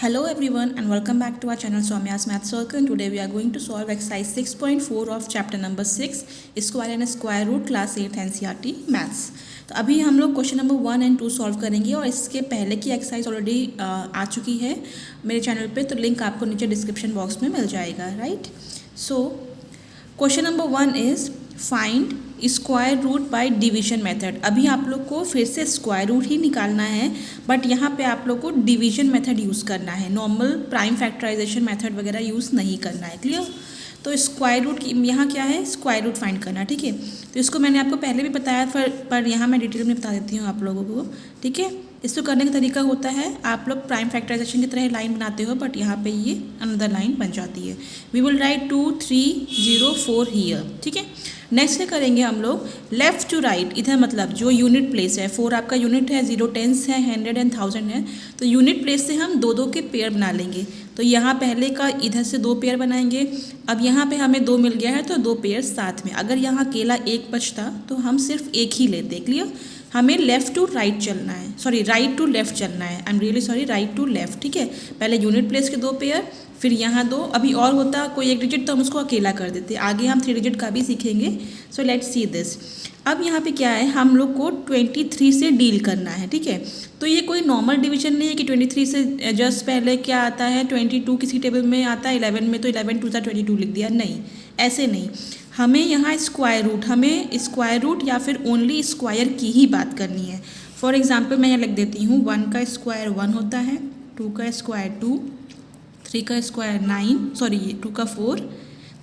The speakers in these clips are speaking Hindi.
Hello everyone and welcome back to our channel Soumya's Math Circle, and today we are going to solve exercise 6.4 of chapter number 6 square and square root class 8 NCERT Maths। तो अभी हम लोग क्वेश्चन नंबर 1 और 2 सॉल्व करेंगे और इसके पहले की एक्सरसाइज ऑलरेडी आ चुकी है मेरे चैनल पे, तो लिंक आपको नीचे डिस्क्रिप्शन बॉक्स में मिल जाएगा। Right, so question number 1 is find square root by division method. अभी आप लोग को फिर से स्क्वायर रूट ही निकालना है, बट यहाँ पे आप लोग को डिवीजन मेथड यूज़ करना है, नॉर्मल प्राइम फैक्टराइजेशन मेथड वगैरह यूज़ नहीं करना है। क्लियर? तो स्क्वायर रूट की यहाँ क्या है, स्क्वायर रूट फाइंड करना। ठीक है, तो इसको मैंने आपको पहले भी बताया पर यहाँ मैं डिटेल में बता देती हूँ आप लोगों को। ठीक है, इसको करने का तरीका होता है, आप लोग प्राइम फैक्टराइजेशन की तरह लाइन बनाते हो, बट यहाँ पे ये अनदर लाइन बन जाती है। We will write 2 3 0 4 here. ठीक है, नेक्स्ट क्या करेंगे हम लोग, लेफ्ट टू राइट, इधर मतलब जो यूनिट प्लेस है, 4 आपका यूनिट है, 0 टेंस है, 100 एंड 1000 है, तो यूनिट प्लेस से हम दो के पेयर बना लेंगे। तो यहाँ पहले का इधर से 2 पेयर बनाएंगे। अब यहाँ पे हमें 2 मिल गया है तो 2 पेयर साथ में। अगर यहाँ अकेला 1 बचता तो हम सिर्फ एक ही लेते। क्लियर? हमें लेफ़्ट टू राइट चलना है, सॉरी राइट टू लेफ़्ट चलना है, I am really sorry, right to left. ठीक है, पहले यूनिट प्लेस के 2 पेयर, फिर यहाँ 2, अभी और होता कोई एक डिजिट तो हम उसको अकेला कर देते। आगे हम 3 डिजिट का भी सीखेंगे। So let's see this. अब यहाँ पे क्या है, हम लोग को 23 से डील करना है। ठीक है, तो ये कोई नॉर्मल डिवीजन नहीं है कि 23 से जस्ट पहले क्या आता है, 22 किसी टेबल में आता है 11 में, तो 11 2 22 लिख दिया। नहीं, ऐसे नहीं, हमें यहाँ हमें स्क्वायर रूट या फिर ओनली स्क्वायर की ही बात करनी है। फॉर एग्जाम्पल मैं यहाँ लिख देती हूँ, 1 का स्क्वायर 1 होता है, 2 का स्क्वायर 2, 3 का स्क्वायर 9, सॉरी 2 का 4,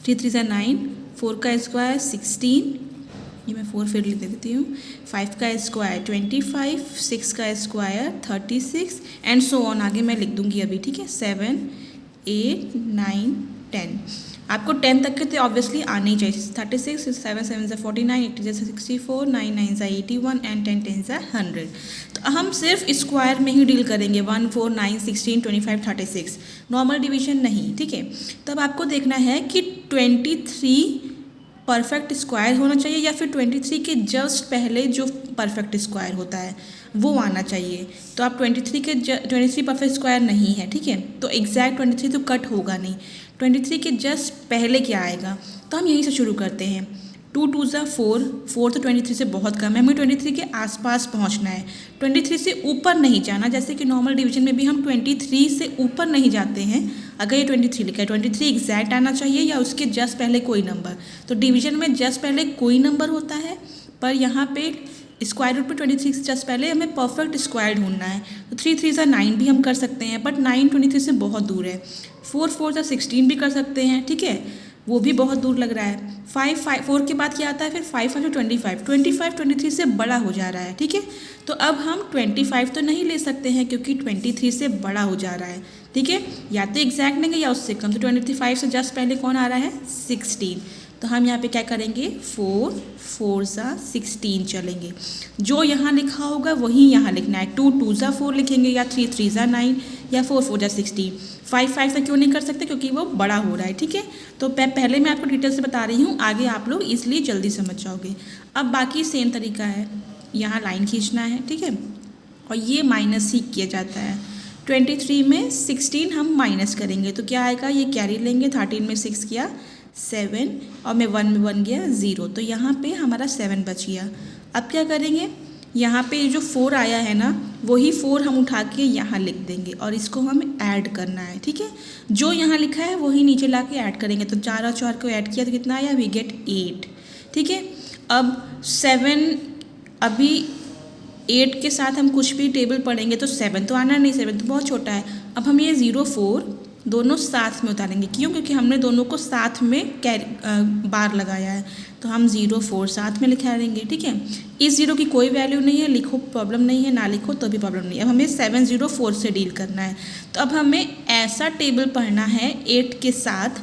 3 3 से 9, 4 का स्क्वायर 16, ये मैं 4 फिर लिख देती हूँ, 5 का स्क्वायर 25, 6 का स्क्वायर 36 एंड सो ऑन, आगे मैं लिख दूँगी अभी। ठीक है, 7 8 9 10, आपको 10 तक के तो ऑब्वियसली आने ही चाहिए। 36 7 7 से 49, 8 से 64, 9 9 से 81 एंड 10 10 से 100। तो हम सिर्फ स्क्वायर में ही डील करेंगे, 1 4 9 16 25 36, नॉर्मल डिवीजन नहीं। ठीक है, तब आपको देखना है कि 23 परफेक्ट स्क्वायर होना चाहिए या फिर 23 के जस्ट पहले जो परफेक्ट स्क्वायर होता है वो आना चाहिए। तो आप 23 परफेक्ट स्क्वायर नहीं है। ठीक है, तो एग्जैक्ट 23 तो कट होगा नहीं, 23 के जस्ट पहले क्या आएगा, तो हम यहीं से शुरू करते हैं। 2 2 ज़ा 4, 4 तो 23 से बहुत कम है, हमें 23 के आसपास पहुंचना है, 23 से ऊपर नहीं जाना। जैसे कि नॉर्मल डिवीजन में भी हम 23 से ऊपर नहीं जाते हैं। अगर ये 23 लिखा है, 23 एग्जैक्ट आना चाहिए या उसके जस्ट पहले कोई नंबर। तो डिवीजन में जस्ट पहले कोई नंबर होता है, पर यहाँ पे स्क्वायर रूट पे 23 से जस्ट पहले हमें परफेक्ट स्क्वायर ढूंढना है। तो 3 3 ज़ा 9 भी हम कर सकते हैं, बट 9 23 से बहुत दूर है। 4 4 ज़ा 16 भी कर सकते हैं। ठीक है, वो भी बहुत दूर लग रहा है। 4 के बाद क्या आता है, फिर 5 5 25 23 से बड़ा हो जा रहा है। ठीक है, तो अब हम 25 तो नहीं ले सकते हैं क्योंकि 23 से बड़ा हो जा रहा है। ठीक है, या तो एग्जैक्ट लेंगे या उससे कम। तो 25 से जस्ट पहले कौन आ रहा है, 16। तो हम यहाँ पे क्या करेंगे, 4 4 ज़ा 16 चलेंगे। जो यहाँ लिखा होगा वही यहाँ लिखना है। 2 2 ज़ा 4 लिखेंगे, या 3 3 ज़ा 9, या 4 4 ज़ा 16। 5 5 से क्यों नहीं कर सकते, क्योंकि वो बड़ा हो रहा है। ठीक है, तो पहले मैं आपको डिटेल से बता रही हूँ, आगे आप लोग इसलिए जल्दी समझ जाओगे। अब बाकी सेम तरीका है, यहाँ लाइन खींचना है। ठीक है, और ये माइनस ही किया जाता है। 23 में 16 हम माइनस करेंगे तो क्या आएगा, ये कैरी लेंगे, 13 में 6 किया 7, और मैं 1 में 1 गया 0, तो यहाँ पे हमारा 7 बच गया। अब क्या करेंगे, यहाँ पे जो 4 आया है ना, वही 4 हम उठा के यहाँ लिख देंगे और इसको हम ऐड करना है। ठीक है, जो यहाँ लिखा है वही नीचे ला के ऐड करेंगे। तो 4 और 4 को ऐड किया तो कितना आया, वी गेट 8। ठीक है, अब 7, अभी 8 के साथ हम कुछ भी टेबल पढ़ेंगे तो 7 तो आना नहीं, 7 तो बहुत छोटा है। अब हम ये 0 4 दोनों साथ में उतारेंगे, क्यों, क्योंकि हमने दोनों को साथ में बार लगाया है, तो हम 0 4 साथ में लिखा देंगे। ठीक है, इस 0 की कोई वैल्यू नहीं है, लिखो प्रॉब्लम नहीं है, ना लिखो तो भी प्रॉब्लम नहीं है। अब हमें 7 0 4 से डील करना है। तो अब हमें ऐसा टेबल पढ़ना है 8 के साथ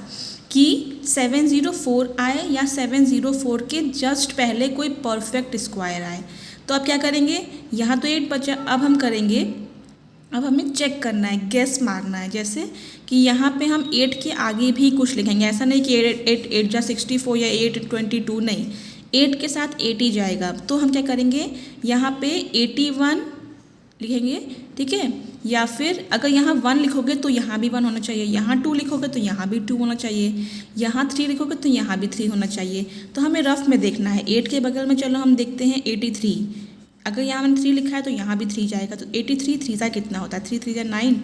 कि 7 0 4 आए या 7 0 4 के जस्ट पहले कोई परफेक्ट स्क्वायर आए। तो अब क्या करेंगे, यहाँ तो 8 बचा, अब हम करेंगे, अब हमें चेक करना है, गेस मारना है। जैसे कि यहाँ पे हम 8 के आगे भी कुछ लिखेंगे, ऐसा नहीं कि 8 जा 64 या 8 22, नहीं, 8 के साथ 80 जाएगा। तो हम क्या करेंगे, यहाँ पे 81 लिखेंगे। ठीक है, या फिर अगर यहाँ 1 लिखोगे तो यहाँ भी 1 होना चाहिए, यहाँ 2 लिखोगे तो यहाँ भी 2 होना चाहिए, यहाँ 3 लिखोगे तो यहाँ भी 3 होना चाहिए। तो हमें रफ में देखना है। 8 के बगल में चलो हम देखते हैं 83। अगर यहाँ मैंने 3 लिखा है तो यहाँ भी 3 जाएगा। तो 83 3 सा कितना होता है, 3 3 जा 9,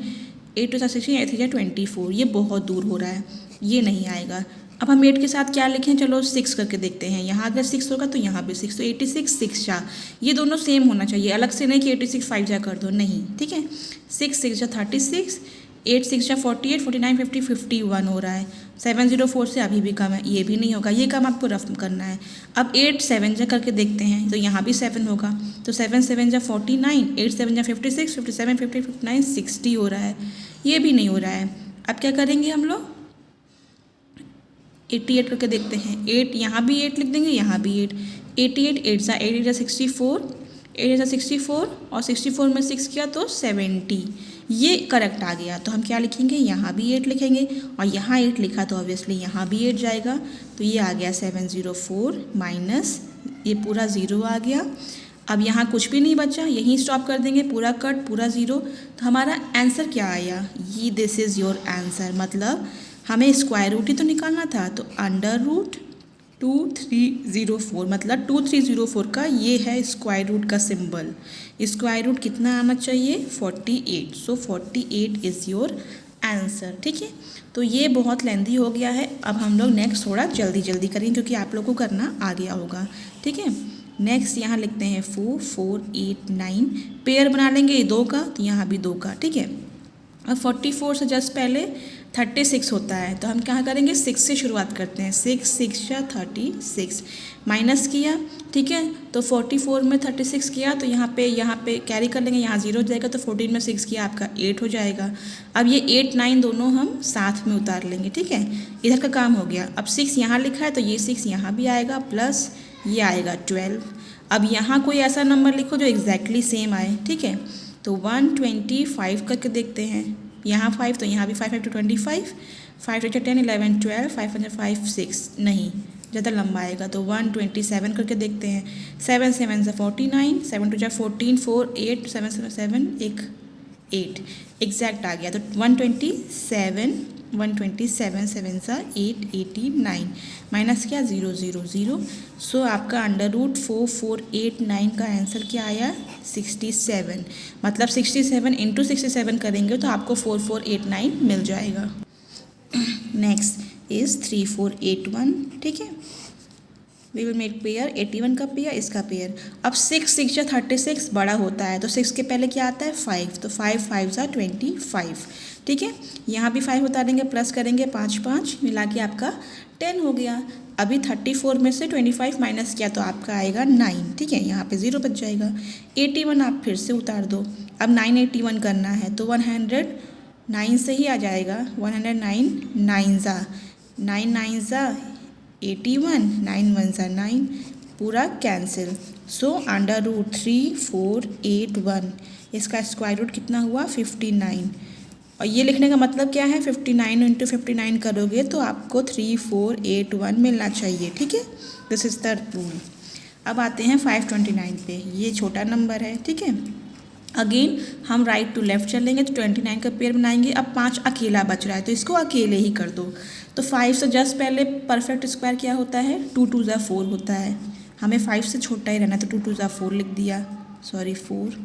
8 2 सा 16, 8 3 जा 24। ये बहुत दूर हो रहा है, ये नहीं आएगा। अब हम 8 के साथ क्या लिखें, चलो 6 करके देखते हैं। यहाँ अगर 6 होगा तो यहाँ भी 6, तो 86 6 जा, ये दोनों सेम होना चाहिए, अलग से नहीं कि 86 5 जा कर दो, नहीं, ठीक है। 6 6 जा 36, 8 6 जा 48, 49 50 51 हो रहा है। 704 से अभी भी कम है, ये भी नहीं होगा, ये काम आपको रफ करना है। अब 8 7 जा करके देखते हैं, तो यहाँ भी 7 होगा, तो 7 7 जा 49, 8 7 जा 56, 57 50 59 60 हो रहा है, ये भी नहीं हो रहा है। अब क्या करेंगे हम लोग, 88 करके देखते हैं। 8 यहाँ भी 8 लिख देंगे, यहाँ भी 8, 88 8 जा 8 जा 64, 8 जा 64 और 64 में 6 किया तो 70, ये करेक्ट आ गया। तो हम क्या लिखेंगे, यहाँ भी 8 लिखेंगे और यहाँ 8 लिखा तो ऑब्वियसली यहाँ भी 8 जाएगा। तो ये आ गया 704 माइनस ये पूरा 0 आ गया। अब यहाँ कुछ भी नहीं बचा, यहीं स्टॉप कर देंगे, पूरा कट पूरा 0। तो हमारा आंसर क्या आया, ये दिस इज़ योर आंसर। मतलब हमें स्क्वायर रूट ही तो निकालना था, तो अंडर रूट 2304, मतलब 2304 का ये है स्क्वायर रूट का सिंबल। स्क्वायर रूट कितना आना चाहिए, 48। सो 48 इज़ योर आंसर, ठीक है। तो ये बहुत लेंदी हो गया है। अब हम लोग नेक्स्ट थोड़ा जल्दी जल्दी करेंगे क्योंकि आप लोगों को करना आ गया होगा, ठीक है। नेक्स्ट यहाँ लिखते हैं 4 4 8 9, पेयर बना लेंगे 2 का, तो यहाँ भी 2 का, ठीक है। अब 44 से जस्ट पहले 36 होता है, तो हम क्या करेंगे, 6 से शुरुआत करते हैं। 6 6 या 36 माइनस किया, ठीक है। तो 44 में 36 किया तो यहाँ पे कैरी कर लेंगे, यहाँ 0 जाएगा, तो 14 में 6 किया आपका 8 हो जाएगा। अब ये 8 9 दोनों हम साथ में उतार लेंगे, ठीक है। इधर का काम हो गया। अब 6 यहाँ लिखा है तो ये 6 यहाँ भी आएगा, प्लस ये आएगा 12। अब यहाँ कोई ऐसा नंबर लिखो जो एग्जैक्टली सेम आए, ठीक है। तो 125 करके देखते हैं, यहाँ 5 तो यहाँ भी 5 5 to 25, 5 to 10 11 12, 5 5 6, नहीं ज़्यादा लंबा आएगा। तो 127 करके देखते हैं। 7 7 से 49, 7 2 14 4 8 7 7 7 एक 8 एग्जैक्ट आ गया। तो 127 7 सा 8 89 माइनस क्या 0 0 0। सो आपका अंडर रूट 4489 का आंसर क्या आया, 67। मतलब 67 इंटू 67 करेंगे तो आपको 4489 मिल जाएगा। नेक्स्ट इज़ 3481, ठीक है। वी विल मेक पेयर, 81 का पेयर, इसका पेयर। अब 6 6 या 36 बड़ा होता है, तो 6 के पहले क्या आता है 5, तो 5 5 सा 25, ठीक है। यहाँ भी 5 उतारेंगे, प्लस करेंगे 5 5 मिला के आपका 10 हो गया। अभी 34 में से 25 माइनस किया तो आपका आएगा 9, ठीक है। यहाँ पे 0 बच जाएगा। 81 आप फिर से उतार दो। अब 981 करना है तो 109 से ही आ जाएगा। 109 9 ज़ा 9 9 ज़ा 81, 9 1 ज़ा 9, पूरा कैंसिल। सो अंडर रूट 3481, इसका स्क्वायर रूट कितना हुआ 59। और ये लिखने का मतलब क्या है, 59 इंटू 59 करोगे तो आपको 3481 मिलना चाहिए, ठीक है। This is the rule. अब आते हैं 529 पे, ये छोटा नंबर है, ठीक है। अगेन हम राइट टू लेफ्ट चलेंगे तो 29 का पेयर बनाएंगे। अब 5 अकेला बच रहा है तो इसको अकेले ही कर दो। तो 5 से जस्ट पहले परफेक्ट स्क्वायर क्या होता है, 2 2 ज़ा 4 होता है। हमें 5 से छोटा ही रहना है तो 2 2 ज़ा 4 लिख दिया, सॉरी 4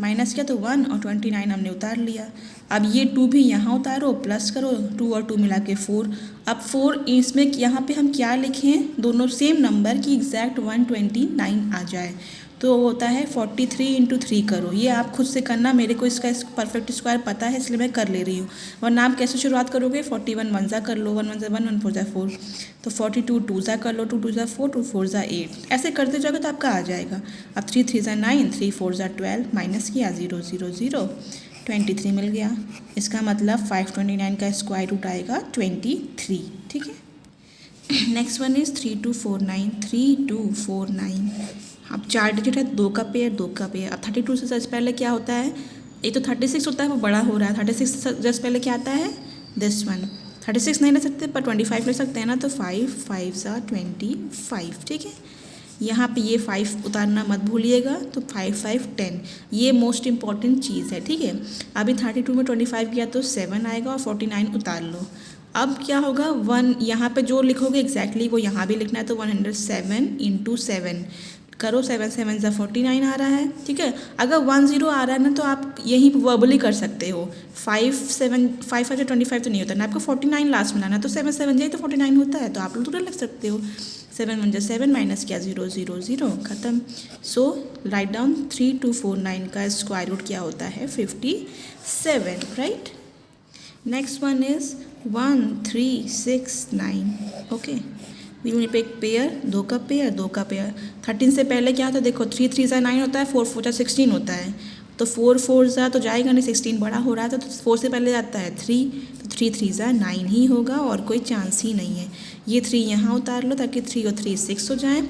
माइनस किया तो 1 और 29 हमने उतार लिया। अब ये 2 भी यहाँ उतारो, प्लस करो, 2 और 2 मिला के 4। अब 4 इसमें यहाँ पे हम क्या लिखें, दोनों सेम नंबर की एग्जैक्ट 129 आ जाए तो होता है 43 इंटू 3 करो। ये आप खुद से करना, मेरे को इसका परफेक्ट स्क्वायर पता है इसलिए मैं कर ले रही हूँ, वरना आप कैसे शुरुआत करोगे, 41 1 ज़ा कर लो, 1 1 ज़ा 1 1 4 ज़ा 4, तो 42 2 ज़ा कर लो, 2 2 ज़ा 4 2 4 ज़ा 8, ऐसे करते जाओगे तो आपका आ जाएगा। अब 3 3 ज़ा 9, 3 4 ज़ा 12, माइनस किया 0 0 0, 23 मिल गया। इसका मतलब 529 का स्क्वायर रूट आएगा 23, ठीक है। Next one is 3249, 3249। अब 4 डिजिट है, 2 का पेयर 2 का पेयर। अब 32 से जस्ट पहले क्या होता है, एक तो 36 होता है वो बड़ा हो रहा है, 36 से जस्ट पहले क्या आता है, दिस वन। 36 नहीं ले सकते पर 25 ले सकते हैं ना, तो 5 5 सा 25, ठीक है। यहाँ पे ये 5 उतारना मत भूलिएगा, तो 5 5 10, ये मोस्ट इम्पॉर्टेंट चीज़ है, ठीक है। अभी 32 में 25 किया तो 7 आएगा और 49 उतार लो। अब क्या होगा, 1 यहाँ पे जो लिखोगे एग्जैक्टली वो यहाँ भी लिखना है, तो 107 इंटू 7 करो, 7 7 ज़ा 49 आ रहा है, ठीक है। अगर 10 आ रहा है ना तो आप यही वर्बली कर सकते हो, 5 7 5 5 25 तो नहीं होता ना, आपको 49 लास्ट में लाना, तो 7 7 जाए तो 49 होता है, तो आप लोग तो लिख सकते हो 7 1 7 माइनस क्या 0 0 0 ख़त्म। सो राइट डाउन 3249 का स्क्वायर रूट क्या होता है 57, right. Next one is 1 3 6 9, okay. यहाँ पे एक पेयर, 2 का पेयर 2 का पेयर। 13 से पहले क्या होता है देखो, 3 3 ज़ा 9 होता है, 4 4 ज़ा 16 होता है, तो 4 4 ज़ा तो जाएगा नहीं, 16 बड़ा हो रहा है तो 4 से पहले जाता है 3, तो 3 3 ज़ा 9 ही होगा और कोई चांस ही नहीं है। ये 3 यहाँ उतार लो ताकि 3 और 3 6 हो जाए।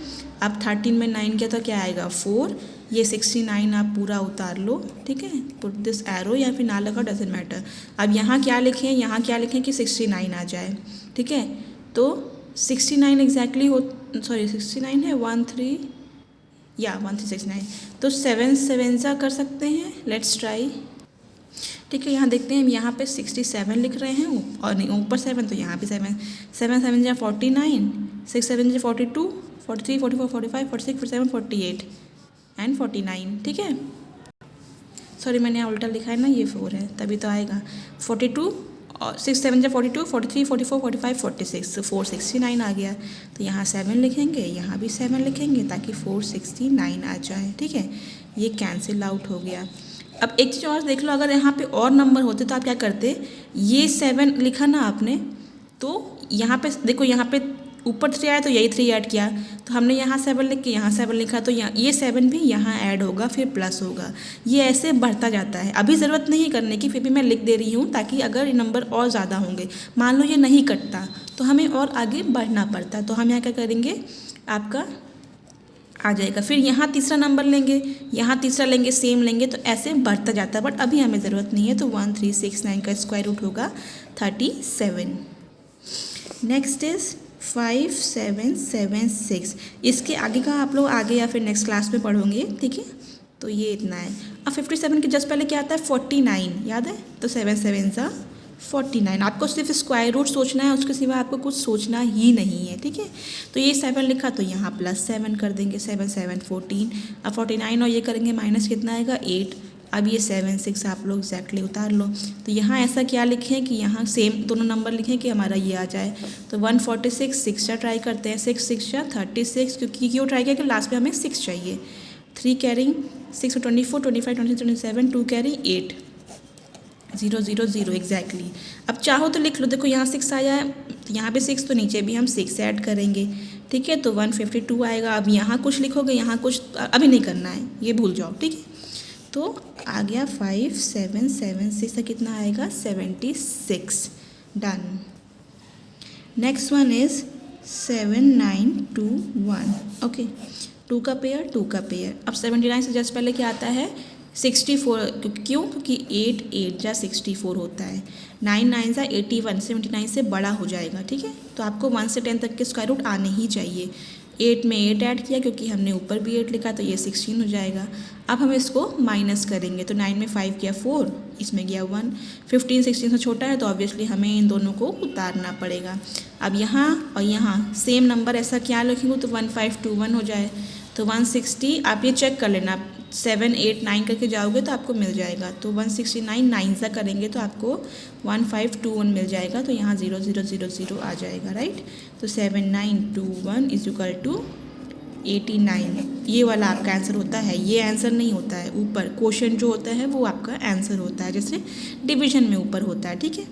अब 13 में 9 किया तो क्या आएगा 4, ये 69 आप पूरा उतार लो, ठीक है। पुट दिस एरो या फिर ना लगा, डजेंट मैटर। अब यहाँ क्या लिखें, यहाँ क्या लिखें कि 69 आ जाए, ठीक है। तो 69 एग्जैक्टली हो, सॉरी 69 है 1 3 या 1 3 6 9, तो 7 7 ज़ा कर सकते हैं, लेट्स ट्राई, ठीक है। यहाँ देखते हैं, यहाँ पे 67 लिख रहे हैं और नहीं ऊपर 7, तो यहाँ भी 7 7 7 जा 49, 6 7 जा 42 43 44 45 46 47 48 एंड 49, ठीक है। सॉरी मैंने यहाँ उल्टा लिखा है ना, ये 4 है तभी तो आएगा 42 और 6 7 जा 42 43 44 45 46, तो 469 आ गया। तो यहाँ 7 लिखेंगे, यहाँ भी 7 लिखेंगे ताकि 469 आ जाए, ठीक है। ये कैंसिल आउट हो गया। अब एक चीज़ और देख लो, अगर यहाँ पे और नंबर होते तो आप क्या करते, ये 7 लिखा ना आपने, तो यहाँ पे देखो, यहाँ पे ऊपर 3 आया तो यही 3 ऐड किया, तो हमने यहाँ 7 लिख के यहाँ 7 लिखा, तो यहाँ ये 7 भी यहाँ ऐड होगा, फिर प्लस होगा, ये ऐसे बढ़ता जाता है। अभी ज़रूरत नहीं करने की, फिर भी मैं लिख दे रही हूँ ताकि अगर ये नंबर और ज़्यादा होंगे, मान लो ये नहीं कटता तो हमें और आगे बढ़ना पड़ता, तो हम यहाँ क्या करेंगे, आपका आ जाएगा। फिर यहाँ तीसरा नंबर लेंगे, यहाँ तीसरा लेंगे, सेम लेंगे, तो ऐसे बढ़ता जाता है, बट अभी हमें ज़रूरत नहीं है। तो 1369 का स्क्वायर रूट होगा 37। नेक्स्ट इज़ 5776, इसके आगे का आप लोग आगे या फिर नेक्स्ट क्लास में पढ़ोगे, ठीक है। तो ये इतना है। अब 57 के जस्ट पहले क्या आता है 49, याद है, तो 7 7 ज़ा 49। आपको सिर्फ स्क्वायर रूट सोचना है, उसके सिवा आपको कुछ सोचना ही नहीं है, ठीक है। तो ये 7 लिखा तो यहाँ प्लस 7 कर देंगे, 7 7 14। अब 49 और ये करेंगे माइनस, कितना आएगा 8। अब ये 7 6 आप लोग एग्जैक्टली उतार लो। तो यहाँ ऐसा क्या लिखें कि यहाँ सेम दोनों नंबर लिखें कि हमारा ये आ जाए। तो 146 6 ट्राई करते हैं, 6 6 36, क्योंकि क्यों ट्राई किया कि लास्ट में हमें 6 चाहिए। 3 कैरिंग 6 24 25 26 27, 2 कैरी 8 0 0 0 एग्जैक्टली। अब चाहो तो लिख लो, देखो यहाँ 6 आया है, तो यहाँ पे 6, तो नीचे भी हम 6 ऐड करेंगे, ठीक है। तो 152 आएगा। अब यहाँ कुछ लिखोगे, यहाँ कुछ अभी नहीं करना है, ये भूल जाओ, ठीक है। तो आ गया 5776 से कितना आएगा 76, done. Next one is 7921, okay. 2 का पेयर 2 का पेयर। अब 79 से जस्ट पहले क्या आता है 64, क्यों, क्योंकि 8 8 जा 64 होता है, 9 9 जा 81, 79 से बड़ा हो जाएगा, ठीक है। तो आपको 1 से 10 तक के स्क्वायर रूट आने ही चाहिए। 8 में 8 ऐड किया क्योंकि हमने ऊपर भी 8 लिखा, तो ये 16 हो जाएगा। अब हम इसको माइनस करेंगे, तो 9 में 5 किया 4, इसमें गया 1। 15 16 से छोटा है तो ऑब्वियसली हमें इन दोनों को उतारना पड़ेगा। अब यहाँ और यहाँ सेम नंबर ऐसा क्या लिखेंगे तो 1521 हो जाए, तो 160। आप ये चेक कर लेना, 7 8 9 करके जाओगे तो आपको मिल जाएगा। तो 169 9 सा करेंगे तो आपको 1521 मिल जाएगा, तो यहाँ 0 0 0 0 आ जाएगा, राइट। तो 7921 इज इक्वल टू 89, ये वाला आपका आंसर होता है। ये आंसर नहीं होता है, ऊपर क्वोशंट जो होता है वो आपका आंसर होता है, जैसे डिवीजन में ऊपर होता है, ठीक है।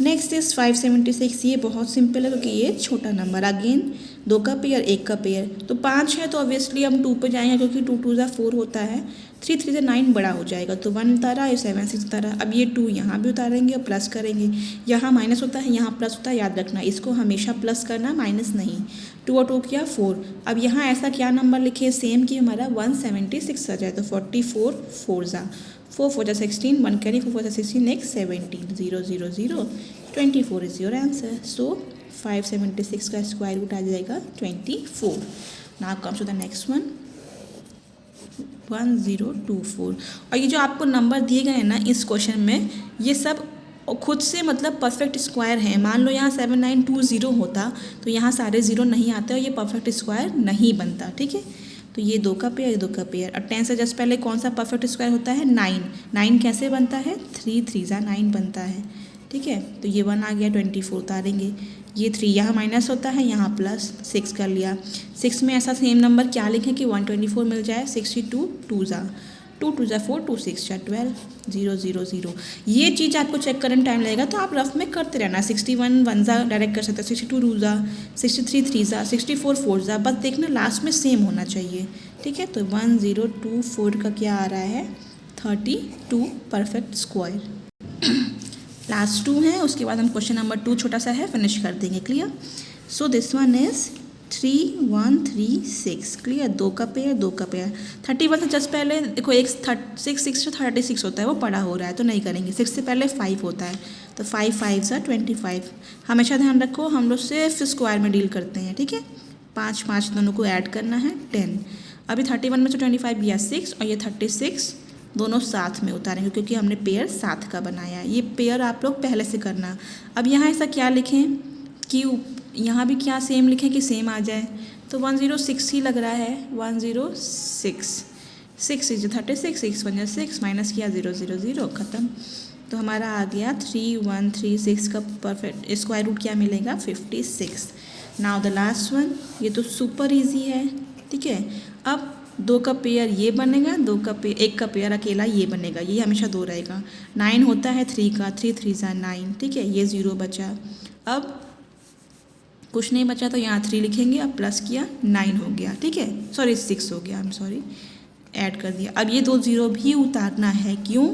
नेक्स्ट इज 576, ये बहुत सिंपल है क्योंकि ये छोटा नंबर, अगेन 2 का पेयर 1 का पेयर। तो 5 है तो ऑब्वियसली हम 2 पे जाएंगे क्योंकि 2 2 जा 4 होता है, 3 3 जा 9 बड़ा हो जाएगा, तो 1 उतारा, ये 7 6 उतारा। अब ये 2 यहाँ भी उतारेंगे और प्लस करेंगे, यहाँ माइनस होता है यहाँ प्लस होता है, याद रखना इसको हमेशा प्लस करना, माइनस नहीं। 2 और 2 किया 4। अब यहाँ ऐसा क्या नंबर लिखे सेम कि हमारा 176 आ जाए, तो 44 4 जा 4 4 जा 16, 1 कैरी 4 4 जा 16, next 17 0 0 0 24 is your answer. So 576 का स्क्वायर रूट आ जाएगा 24। Now comes to the next one 1024। और ये जो आपको नंबर दिए गए हैं ना इस क्वेश्चन में, ये सब खुद से मतलब परफेक्ट स्क्वायर है। मान लो यहाँ 7920 होता तो यहाँ सारे ज़ीरो नहीं आते और ये परफेक्ट स्क्वायर नहीं बनता, ठीक है। तो ये 2 का पेयर, ये 2 का पेयर। और 10 से जस्ट पहले कौन सा परफेक्ट स्क्वायर होता है? 9। 9 कैसे बनता है? 3 3 9 बनता है, ठीक है। तो ये 1 आ गया, 24 उतारेंगे। ये 3 यहाँ माइनस होता है, यहाँ प्लस 6 कर लिया। 6 में ऐसा सेम नंबर क्या लिखें कि 124 मिल जाए? 62 2 ज़ा 2 2 ज़ा 4 2 6 ज़ा 12 0 0 0। ये चीज़ आपको चेक करने टाइम लगेगा तो आप रफ में करते रहना। 61 1 ज़ा डायरेक्ट कर सकते हैं, 62 2 ज़ा 63 3 ज़ा 64 4 ज़ा, बस देखना लास्ट में सेम होना चाहिए, ठीक है। तो 1024 का क्या आ रहा है? 32 परफेक्ट स्क्वायर। लास्ट 2 है, उसके बाद हम क्वेश्चन नंबर 2 छोटा सा है, फिनिश कर देंगे। Clear? So this one is 3136। Clear? 2 का पेयर, 2 का पेयर। 31 से जस्ट पहले देखो एक 6 से 36 होता है, वो पड़ा हो रहा है तो नहीं करेंगे। 6 से पहले 5 होता है तो 5 5 ज़ा 25। हमेशा ध्यान रखो हम लोग सिर्फ स्क्वायर में डील करते हैं, ठीक है। 5 5 दोनों को ऐड करना है 10। अभी 31 में से 25 गया 6 और ये 36 दोनों साथ में उतारेंगे क्योंकि हमने पेयर साथ का बनाया। ये पेयर आप लोग पहले से करना। अब यहाँ ऐसा क्या लिखें कि यहाँ भी क्या सेम लिखें कि सेम आ जाए? तो 106 ही लग रहा है, 106। 6 इज 36, 6 1 6, माइनस किया 0 0 0, ख़त्म। तो हमारा आ गया 3136 का परफेक्ट स्क्वायर रूट क्या मिलेगा? 56। नाउ द लास्ट वन, ये तो सुपर इजी है, ठीक है। अब 2 का पेयर ये बनेगा, 2 का पेयर, 1 का पेयर अकेला ये बनेगा, ये हमेशा 2 रहेगा। 9 होता है 3 का, 3 3 ज़ा 9, ठीक है। ये 0 बचा। अब कुछ नहीं बचा तो यहाँ 3 लिखेंगे, अब प्लस किया 9 हो गया, ठीक है। सॉरी 6 हो गया, आई एम सॉरी, ऐड कर दिया। अब ये 2 0 भी उतारना है, क्यों?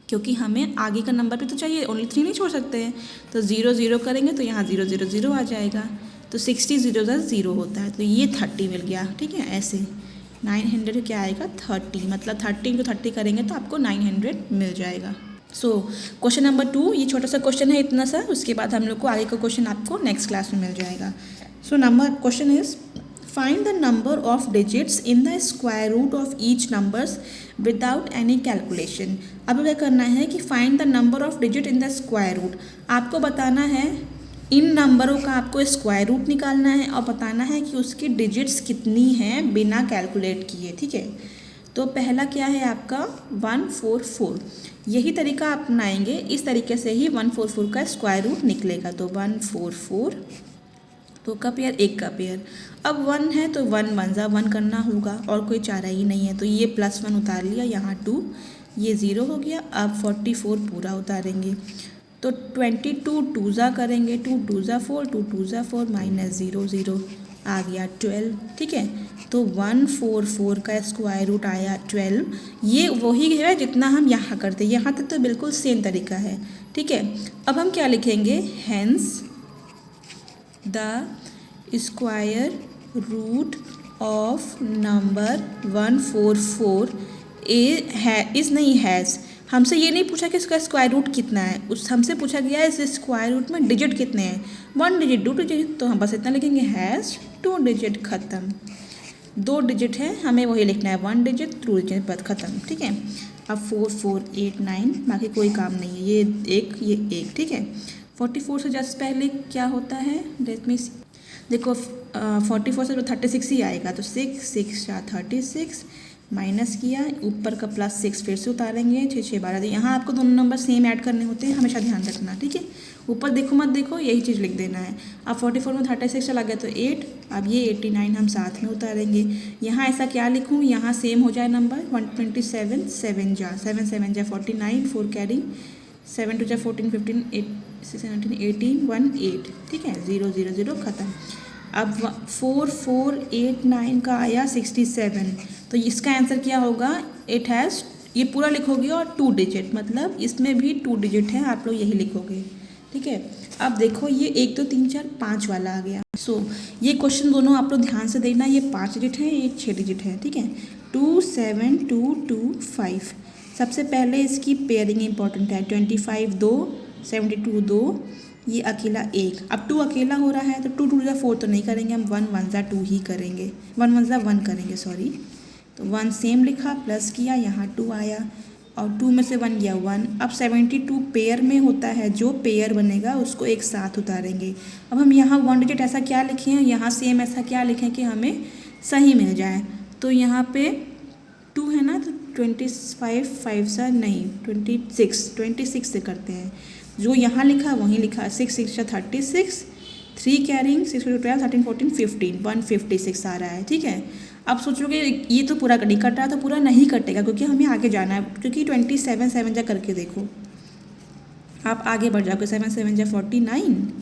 क्योंकि हमें आगे का नंबर भी तो चाहिए, ओनली 3 नहीं छोड़ सकते हैं। तो 0 0 करेंगे तो यहाँ 0 0 0 आ जाएगा। तो 60 0 ज़ा 0 होता है, तो ये 30 मिल गया, ठीक है। ऐसे 900 क्या आएगा? 30, मतलब 30 × 30 करेंगे तो आपको 900 मिल जाएगा। सो क्वेश्चन नंबर 2 ये छोटा सा क्वेश्चन है इतना सा, उसके बाद हम लोग को आगे का क्वेश्चन आपको नेक्स्ट क्लास में मिल जाएगा। So number question is find the number of digits in the square root of each numbers without any calculation. अब क्या करना है कि find the number of digits in the square root. आपको बताना है इन नंबरों का, आपको स्क्वायर रूट निकालना है और बताना है कि उसकी डिजिट्स कितनी हैं बिना कैलकुलेट किए, ठीक है। तो पहला क्या है आपका? 144। यही तरीका अपनाएंगे, इस तरीके से ही 144 का स्क्वायर रूट निकलेगा। तो 144, 2 का पेयर, 1 का पेयर। अब 1 है तो 1 1 ज़ा 1 करना होगा और कोई चारा ही नहीं है, तो ये +1 उतार लिया, यहाँ 2, ये 0 हो गया। अब 44 पूरा उतारेंगे तो 22 2 ज़ा करेंगे, 2 2 ज़ा 4, 2 2 ज़ा 4, माइनस 0 0 आ गया 12, ठीक है। तो 144 का स्क्वायर रूट आया 12। ये वही है जितना हम यहाँ करते हैं, यहाँ तक तो बिल्कुल सेम तरीका है, ठीक है। अब हम क्या लिखेंगे? Hence the square root of number 144 is नहीं हैज़। हमसे ये नहीं पूछा कि इसका स्क्वायर रूट कितना है, उस हमसे पूछा गया है इस स्क्वायर रूट में डिजिट कितने हैं, 1 डिजिट 2 डिजिट, तो हम बस इतना लिखेंगे हैज़ 2 डिजिट, ख़त्म। 2 डिजिट है, हमें वही लिखना है 1 डिजिट 2 डिजिट, बस ख़त्म, ठीक है। अब 4 4 8 9, बाकी कोई काम नहीं है, ये 1 ये 1, ठीक है। 44 से जस्ट पहले क्या होता है? लेट मी सी, देखो 44 से तो 36 ही आएगा, तो 6 6 36, माइनस किया, ऊपर का +6 फिर से उतारेंगे, 6 6 12। यहाँ आपको दोनों नंबर सेम ऐड करने होते हैं, हमेशा ध्यान रखना, ठीक है। ऊपर देखो मत देखो, यही चीज़ लिख देना है। अब 44 में 36 चला गया तो 8, अब ये 89 हम साथ में उतारेंगे। यहाँ ऐसा क्या लिखूँ, यहाँ सेम हो जाए नंबर 127 7 जा 7 7 जा 49, 4 कैरी 7 2 जा 14 15 8 17 18 1 8, ठीक है। 0 0 0 ख़त्म। अब 4 4 8 9 का आया 67, तो इसका आंसर क्या होगा? इट हैज़, ये पूरा लिखोगे और 2 डिजिट, मतलब इसमें भी 2 डिजिट है, आप लोग यही लिखोगे, ठीक है। अब देखो ये 1 2 3 4 5 वाला आ गया। सो ये क्वेश्चन दोनों आप लोग ध्यान से देखना, ये 5 डिजिट है, ये 6 डिजिट है, ठीक है। 2 7 2 2 5। सबसे पहले इसकी पेयरिंग इंपॉर्टेंट है, 25 2, 72 2, ये अकेला एक, अब 2 अकेला हो रहा है तो 2 2 4 तो नहीं करेंगे हम, 1 1 2 ही करेंगे, 1 1 1 करेंगे सॉरी। तो 1 सेम लिखा, प्लस किया, यहाँ 2 आया और 2 में से 1 गया 1। अब 72 पेयर में होता है, जो पेयर बनेगा उसको एक साथ उतारेंगे। अब हम यहाँ 1 डिजिट ऐसा क्या लिखें, यहाँ सेम ऐसा क्या लिखें कि हमें सही मिल जाए। तो यहाँ पे 2 है ना, तो 25 5 सा नहीं 26 से करते हैं। जो यहाँ लिखा वहीं लिखा, 6 6 36, 3 कैरिंग 6 12 13 14 15, 156 आ रहा है। ठीक है, अब सोचोगे ये तो पूरा नहीं कट रहा, तो पूरा नहीं कटेगा क्योंकि हमें आगे जाना है, क्योंकि 27 7 जा करके देखो, आप आगे बढ़ जाओगे। 7 7 जा 49,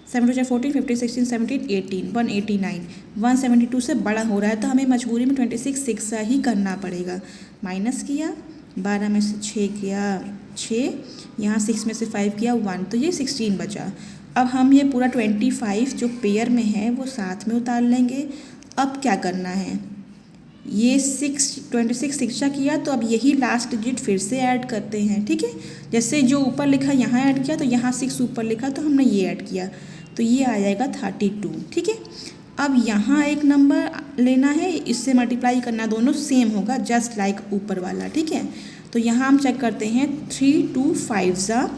7 2 जा 14, 15 16 17 18, 189, 172 से बड़ा हो रहा है तो हमें मजबूरी में 26 6 ही करना पड़ेगा। माइनस किया, 12 में से 6 किया 6, यहाँ 6 में से 5 किया 1, तो ये 16 बचा। अब हम ये पूरा 25 जो पेयर में है वो साथ में उतार लेंगे। अब क्या करना है, ये 26 6 किया, तो अब यही लास्ट डिजिट फिर से ऐड करते हैं। ठीक है, जैसे जो ऊपर लिखा यहाँ ऐड किया, तो यहाँ 6 ऊपर लिखा तो हमने ये ऐड किया, तो ये आ जाएगा 32। ठीक है, अब यहाँ एक नंबर लेना है, इससे मल्टीप्लाई करना, दोनों सेम होगा जस्ट लाइक ऊपर वाला। ठीक है, तो यहाँ हम चेक करते हैं, 3 2 5 ज़ा,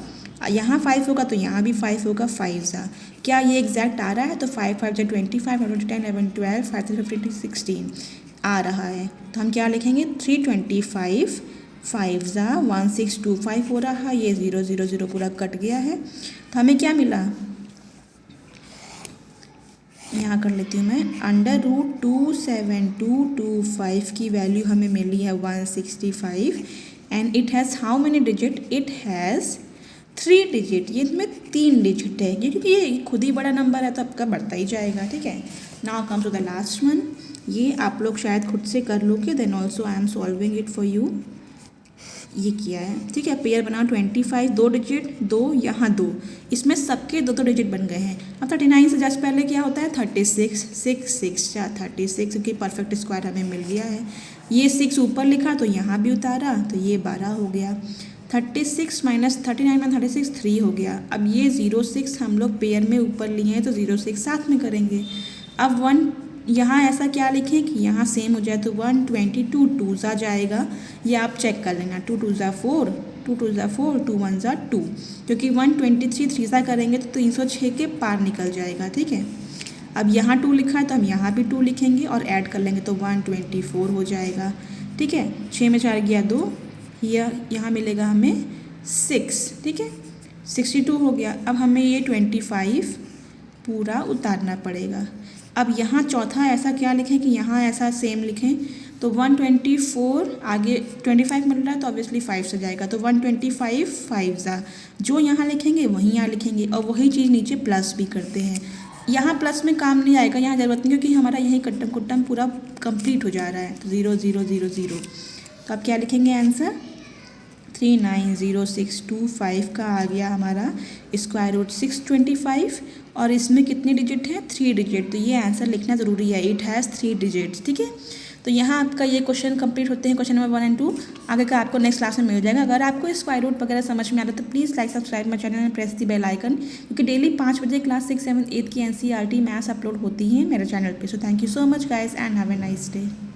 यहाँ 5 होगा तो यहाँ भी 5 होगा, 5 ज़ा, क्या ये एग्जैक्ट आ रहा है? तो 5 5 जा 25, 5 10 11 12, 5 3 15 16 आ रहा है। तो हम क्या लिखेंगे, 325, 5 ज़ा 1625 हो रहा है, ये 0 0 0 पूरा कट गया है। तो हमें क्या मिला, यहाँ कर लेती हूँ मैं, √27225 की वैल्यू हमें मिली है 165 and it has how many digit, it has 3 digit, ये इसमें 3 डिजिट है, क्योंकि ये खुद ही बड़ा नंबर है तो आपका बढ़ता ही जाएगा। ठीक है, now come to the last one, ये आप लोग शायद खुद से कर लोगे, then also I am solving it for you. ये किया है, ठीक है, पेयर बनाओ 25, 2 डिजिट 2, यहाँ 2, इसमें सबके 2 डिजिट बन गए हैं। अब 39 से जस्ट पहले क्या होता है, 36, 6 6 या 36, क्योंकि परफेक्ट स्क्वायर हमें मिल गया है। ये 6 ऊपर लिखा तो यहाँ भी उतारा, तो ये 12 हो गया। 36 माइनस 39 में 36 3 हो गया। अब ये 06 हम लोग पेयर में ऊपर लिए हैं तो 06 साथ में करेंगे। अब 1 यहाँ ऐसा क्या लिखें कि यहाँ सेम हो जाए, तो 122 2 ज़ा जाएगा, ये आप चेक कर लेना, 2 2 ज़ा 4, 2 2 ज़ा 4, 2 1 ज़ा 2, क्योंकि 123 3 ज़ा करेंगे तो 306 के पार निकल जाएगा। ठीक है, अब यहाँ 2 लिखा है तो हम यहाँ भी 2 लिखेंगे और ऐड कर लेंगे तो 124 हो जाएगा। ठीक है, 6 में 4 गया 2, यहाँ मिलेगा हमें 6। ठीक है, 62 हो गया। अब हमें ये 25 पूरा उतारना पड़ेगा। अब यहाँ चौथा ऐसा क्या लिखें कि यहाँ ऐसा सेम लिखें, तो 124 आगे 25 मिल रहा है तो ऑब्वियसली 5 से जाएगा, तो 125 5 ज़ा, जो यहाँ लिखेंगे वहीं यहाँ लिखेंगे और वही चीज़ नीचे प्लस भी करते हैं। यहाँ प्लस में काम नहीं आएगा, यहाँ ज़रूरत नहीं, क्योंकि हमारा यही कट्टम कुट्टम पूरा कंप्लीट हो जा रहा है, तो 0 0 0 0। तो अब क्या लिखेंगे आंसर, 390625 का आ गया हमारा स्क्वायर रूट 625, और इसमें कितने डिजिट हैं, 3 डिजिट, तो ये आंसर लिखना ज़रूरी है, इट हैज़ 3 डिजिट्स। ठीक है, तो यहाँ आपका ये क्वेश्चन कंप्लीट होते हैं, क्वेश्चन नंबर 1 और 2। आगे का आपको नेक्स्ट क्लास में मिल जाएगा। अगर आपको स्क्वायर रूट वगैरह समझ में आ रहा है तो please like subscribe my channel and press the bell icon, क्योंकि डेली 5 बजे क्लास 6 7 8 की NCERT मैथ्स अपलोड होती है मेरे चैनल पे। So thank you so much guys and have a nice day.